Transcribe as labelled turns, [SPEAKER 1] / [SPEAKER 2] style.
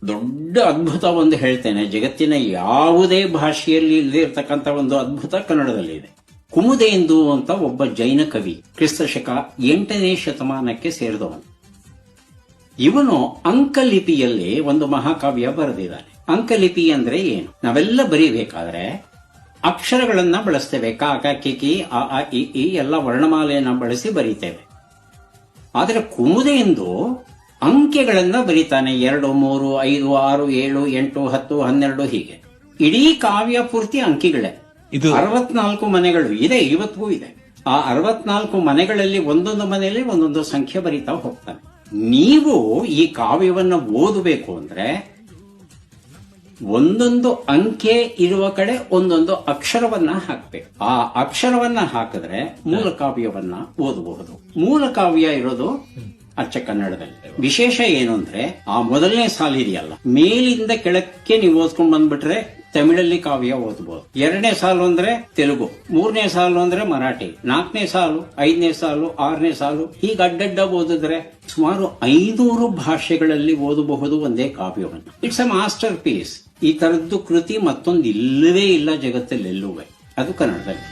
[SPEAKER 1] ದೊಡ್ಡ ಅದ್ಭುತ ಒಂದು ಹೇಳ್ತೇನೆ. ಜಗತ್ತಿನ ಯಾವುದೇ ಭಾಷೆಯಲ್ಲಿ ಇಲ್ಲದೆ ಇರತಕ್ಕಂಥ ಒಂದು ಅದ್ಭುತ ಕನ್ನಡದಲ್ಲಿದೆ. ಕುಮುದೇಂದು ಅಂತ ಒಬ್ಬ ಜೈನ ಕವಿ, ಕ್ರಿಸ್ತಶಕ 8ನೇ ಶತಮಾನಕ್ಕೆ ಸೇರಿದವನು. ಇವನು ಅಂಕಲಿಪಿಯಲ್ಲಿ ಒಂದು ಮಹಾಕಾವ್ಯ ಬರೆದಿದ್ದಾನೆ. ಅಂಕಲಿಪಿ ಅಂದ್ರೆ ಏನು? ನಾವೆಲ್ಲ ಬರೀಬೇಕಾದ್ರೆ ಅಕ್ಷರಗಳನ್ನ ಬಳಸ್ತೇವೆ. ಕ ಕ ಕಿ ಕಿ ಅ ಆ ಇ ಈ ಎಲ್ಲ ವರ್ಣಮಾಲೆಯನ್ನ ಬಳಸಿ ಬರೀತೇವೆ. ಆದರೆ ಕುಮುದೇಂದು ಅಂಕೆಗಳನ್ನ ಬರೀತಾನೆ. 2, 3, 5, 6, 7, 8, 10, 12 ಹೀಗೆ. ಇಡೀ ಕಾವ್ಯ ಪೂರ್ತಿ ಅಂಕಿಗಳೇ. 64 ಮನೆಗಳು ಇದೆ, ಇವತ್ತಿಗೂ ಇದೆ. ಆ 64 ಮನೆಗಳಲ್ಲಿ ಒಂದೊಂದು ಮನೆಯಲ್ಲಿ ಒಂದೊಂದು ಸಂಖ್ಯೆ ಬರೀತಾ ಹೋಗ್ತಾನೆ. ನೀವು ಈ ಕಾವ್ಯವನ್ನ ಓದಬೇಕು ಅಂದ್ರೆ ಒಂದೊಂದು ಅಂಕೆ ಇರುವ ಕಡೆ ಒಂದೊಂದು ಅಕ್ಷರವನ್ನ ಹಾಕಬೇಕು. ಆ ಅಕ್ಷರವನ್ನ ಹಾಕಿದ್ರೆ ಮೂಲ ಕಾವ್ಯವನ್ನ ಓದಬಹುದು. ಮೂಲ ಕಾವ್ಯ ಇರೋದು ಅಚ್ಚ ಕನ್ನಡದಲ್ಲಿ. ವಿಶೇಷ ಏನು ಅಂದ್ರೆ ಆ ಮೊದಲನೇ ಸಾಲು ಇದೆಯಲ್ಲ, ಮೇಲಿಂದ ಕೆಳಕ್ಕೆ ನೀವು ಓದ್ಕೊಂಡ್ ಬಂದ್ಬಿಟ್ರೆ ತಮಿಳಲ್ಲಿ ಕಾವ್ಯ ಓದಬಹುದು. 2ನೇ ಸಾಲು ಅಂದ್ರೆ ತೆಲುಗು, 3ನೇ ಸಾಲು ಅಂದ್ರೆ ಮರಾಠಿ, 4ನೇ ಸಾಲು, 5ನೇ ಸಾಲು, 6ನೇ ಸಾಲು ಹೀಗೆ ಅಡ್ಡಡ್ಡ ಓದಿದ್ರೆ ಸುಮಾರು 500 ಭಾಷೆಗಳಲ್ಲಿ ಓದಬಹುದು ಒಂದೇ ಕಾವ್ಯವನ್ನು. It's a masterpiece. ಈ ತರದ್ದು ಕೃತಿ ಮತ್ತೊಂದು ಇಲ್ಲವೇ ಇಲ್ಲ ಜಗತ್ತಲ್ಲಿ ಎಲ್ಲುವೆ. ಅದು ಕನ್ನಡದಲ್ಲಿ.